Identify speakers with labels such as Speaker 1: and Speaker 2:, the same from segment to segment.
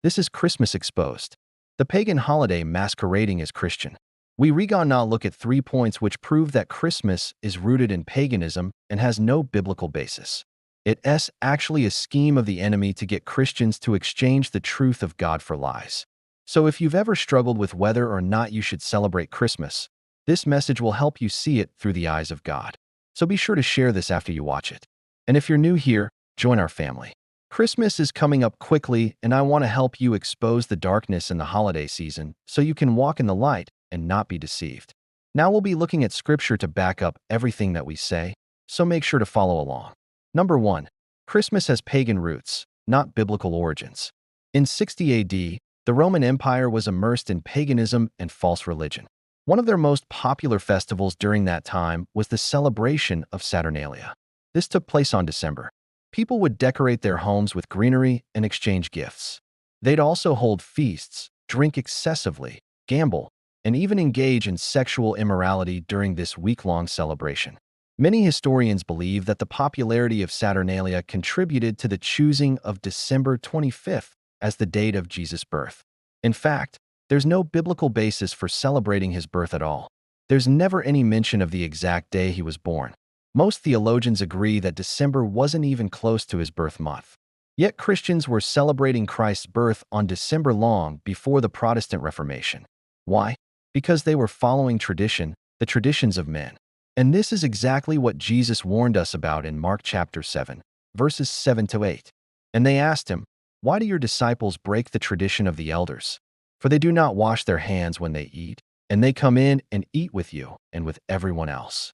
Speaker 1: This is Christmas exposed, the pagan holiday masquerading as Christian. We now look at 3 points which prove that Christmas is rooted in paganism and has no biblical basis. It's actually a scheme of the enemy to get Christians to exchange the truth of God for lies. So if you've ever struggled with whether or not you should celebrate Christmas, this message will help you see it through the eyes of God. So be sure to share this after you watch it. And if you're new here, join our family. Christmas is coming up quickly, and I want to help you expose the darkness in the holiday season so you can walk in the light and not be deceived. Now we'll be looking at scripture to back up everything that we say, so make sure to follow along. Number 1. Christmas has pagan roots, not biblical origins. In 60 AD, the Roman Empire was immersed in paganism and false religion. One of their most popular festivals during that time was the celebration of Saturnalia. This took place on December. People would decorate their homes with greenery and exchange gifts. They'd also hold feasts, drink excessively, gamble, and even engage in sexual immorality during this week-long celebration. Many historians believe that the popularity of Saturnalia contributed to the choosing of December 25th as the date of Jesus' birth. In fact, there's no biblical basis for celebrating his birth at all. There's never any mention of the exact day he was born. Most theologians agree that December wasn't even close to his birth month. Yet Christians were celebrating Christ's birth on December long before the Protestant Reformation. Why? Because they were following tradition, the traditions of men. And this is exactly what Jesus warned us about in Mark chapter 7, verses 7 to 8. And they asked him, "Why do your disciples break the tradition of the elders? For they do not wash their hands when they eat, and they come in and eat with you and with everyone else."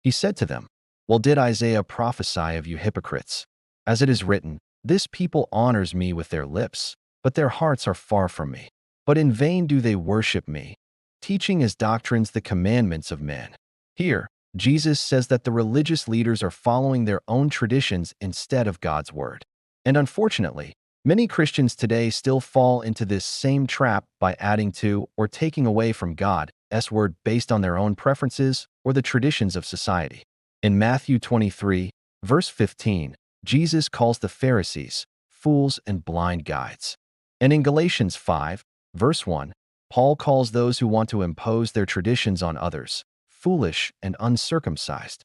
Speaker 1: He said to them, "Well, did Isaiah prophesy of you hypocrites? As it is written, 'This people honors me with their lips, but their hearts are far from me. But in vain do they worship me, teaching as doctrines the commandments of men.'" Here, Jesus says that the religious leaders are following their own traditions instead of God's word. And unfortunately, many Christians today still fall into this same trap by adding to or taking away from God's word based on their own preferences or the traditions of society. In Matthew 23, verse 15, Jesus calls the Pharisees fools and blind guides. And in Galatians 5, verse 1, Paul calls those who want to impose their traditions on others foolish and uncircumcised.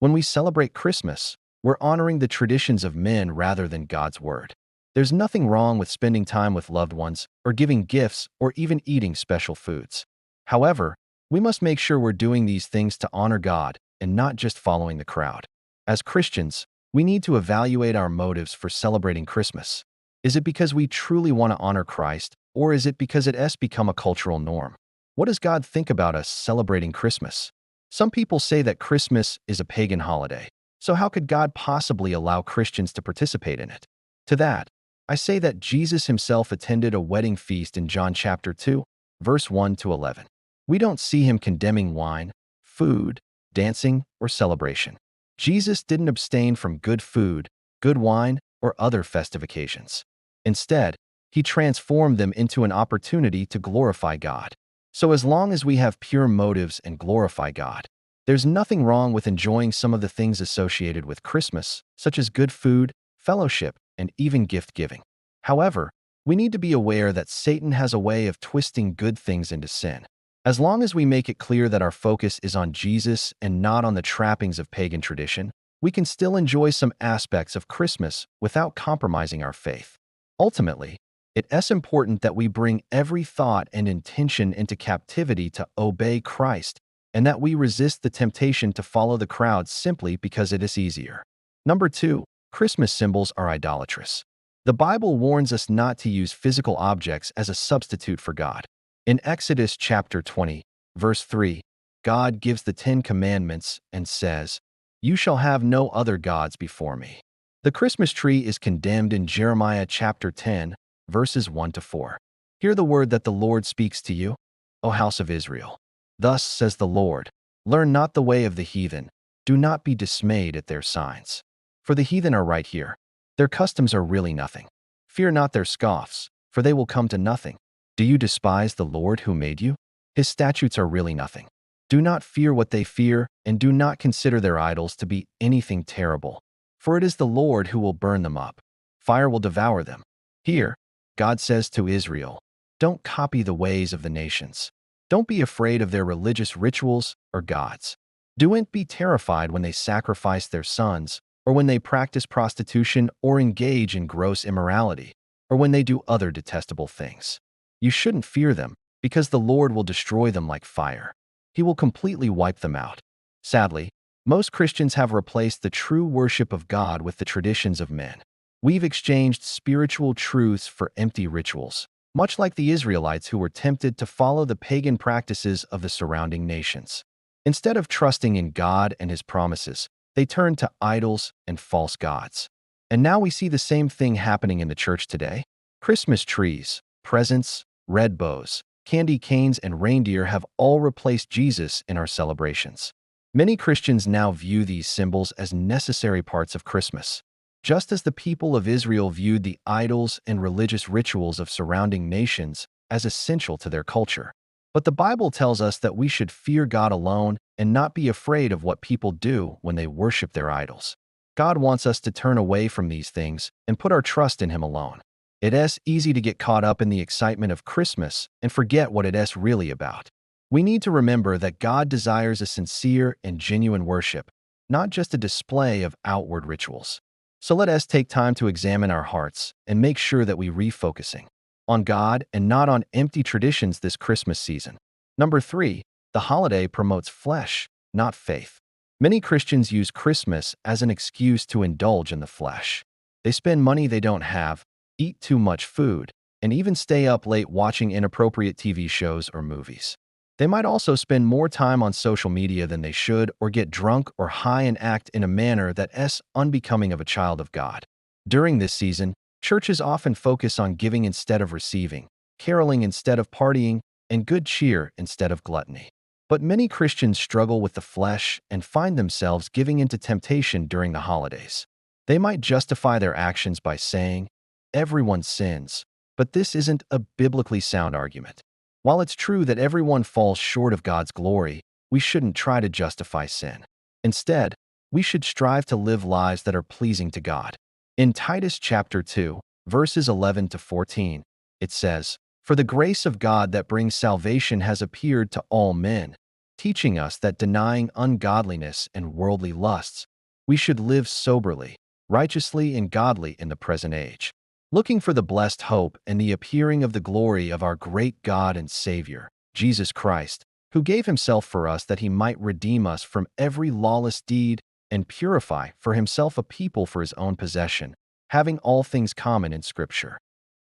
Speaker 1: When we celebrate Christmas, we're honoring the traditions of men rather than God's word. There's nothing wrong with spending time with loved ones or giving gifts or even eating special foods. However, we must make sure we're doing these things to honor God and not just following the crowd. As Christians, we need to evaluate our motives for celebrating Christmas. Is it because we truly want to honor Christ, or is it because it's become a cultural norm? What does God think about us celebrating Christmas? Some people say that Christmas is a pagan holiday, so how could God possibly allow Christians to participate in it? To that, I say that Jesus himself attended a wedding feast in John chapter 2, verse 1 to 11. We don't see him condemning wine, food, dancing, or celebration. Jesus didn't abstain from good food, good wine, or other festive occasions. Instead, he transformed them into an opportunity to glorify God. So as long as we have pure motives and glorify God, there's nothing wrong with enjoying some of the things associated with Christmas, such as good food, fellowship, and even gift-giving. However, we need to be aware that Satan has a way of twisting good things into sin. As long as we make it clear that our focus is on Jesus and not on the trappings of pagan tradition, we can still enjoy some aspects of Christmas without compromising our faith. Ultimately, it's important that we bring every thought and intention into captivity to obey Christ, and that we resist the temptation to follow the crowd simply because it is easier. Number 2, Christmas symbols are idolatrous. The Bible warns us not to use physical objects as a substitute for God. In Exodus chapter 20, verse 3, God gives the 10 Commandments and says, "You shall have no other gods before me." The Christmas tree is condemned in Jeremiah chapter 10, verses 1 to 4. Hear the word that the Lord speaks to you, O house of Israel. Thus says the Lord, learn not the way of the heathen, do not be dismayed at their signs. For the heathen are right here. Their customs are really nothing. Fear not their scoffs, for they will come to nothing. Do you despise the Lord who made you? His statutes are really nothing. Do not fear what they fear, and do not consider their idols to be anything terrible. For it is the Lord who will burn them up. Fire will devour them. Here, God says to Israel, "Don't copy the ways of the nations. Don't be afraid of their religious rituals or gods. Don't be terrified when they sacrifice their sons, or when they practice prostitution or engage in gross immorality, or when they do other detestable things. You shouldn't fear them, because the Lord will destroy them like fire. He will completely wipe them out." Sadly, most Christians have replaced the true worship of God with the traditions of men. We've exchanged spiritual truths for empty rituals, much like the Israelites who were tempted to follow the pagan practices of the surrounding nations. Instead of trusting in God and His promises, they turned to idols and false gods. And now we see the same thing happening in the church today. Christmas trees, presents, red bows, candy canes, and reindeer have all replaced Jesus in our celebrations. Many Christians now view these symbols as necessary parts of Christmas, just as the people of Israel viewed the idols and religious rituals of surrounding nations as essential to their culture. But the Bible tells us that we should fear God alone and not be afraid of what people do when they worship their idols. God wants us to turn away from these things and put our trust in Him alone. It's easy to get caught up in the excitement of Christmas and forget what it's really about. We need to remember that God desires a sincere and genuine worship, not just a display of outward rituals. So let us take time to examine our hearts and make sure that we refocusing on God and not on empty traditions this Christmas season. Number 3, the holiday promotes flesh, not faith. Many Christians use Christmas as an excuse to indulge in the flesh. They spend money they don't have, eat too much food, and even stay up late watching inappropriate TV shows or movies. They might also spend more time on social media than they should, or get drunk or high and act in a manner that's unbecoming of a child of God. During this season, churches often focus on giving instead of receiving, caroling instead of partying, and good cheer instead of gluttony. But many Christians struggle with the flesh and find themselves giving into temptation during the holidays. They might justify their actions by saying, "Everyone sins," but this isn't a biblically sound argument. While it's true that everyone falls short of God's glory, we shouldn't try to justify sin. Instead, we should strive to live lives that are pleasing to God. In Titus chapter 2, verses 11 to 14, it says, "For the grace of God that brings salvation has appeared to all men, teaching us that denying ungodliness and worldly lusts, we should live soberly, righteously, and godly in the present age, looking for the blessed hope and the appearing of the glory of our great God and Savior, Jesus Christ, who gave Himself for us that He might redeem us from every lawless deed and purify for Himself a people for His own possession, having all things common in Scripture."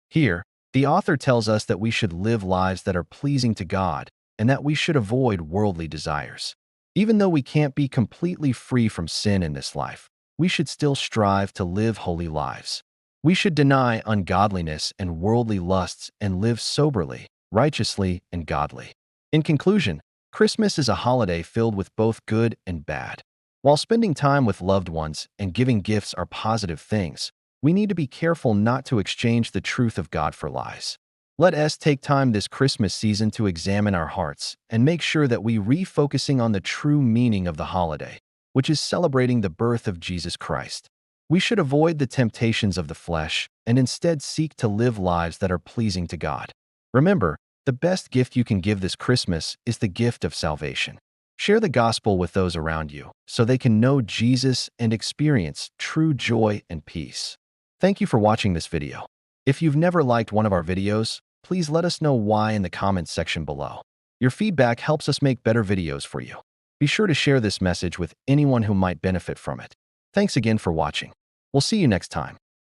Speaker 1: Here, the author tells us that we should live lives that are pleasing to God and that we should avoid worldly desires. Even though we can't be completely free from sin in this life, we should still strive to live holy lives. We should deny ungodliness and worldly lusts and live soberly, righteously, and godly. In conclusion, Christmas is a holiday filled with both good and bad. While spending time with loved ones and giving gifts are positive things, we need to be careful not to exchange the truth of God for lies. Let us take time this Christmas season to examine our hearts and make sure that we refocusing on the true meaning of the holiday, which is celebrating the birth of Jesus Christ. We should avoid the temptations of the flesh and instead seek to live lives that are pleasing to God. Remember, the best gift you can give this Christmas is the gift of salvation. Share the gospel with those around you so they can know Jesus and experience true joy and peace. Thank you for watching this video. If you've never liked one of our videos, please let us know why in the comments section below. Your feedback helps us make better videos for you. Be sure to share this message with anyone who might benefit from it. Thanks again for watching. We'll see you next time.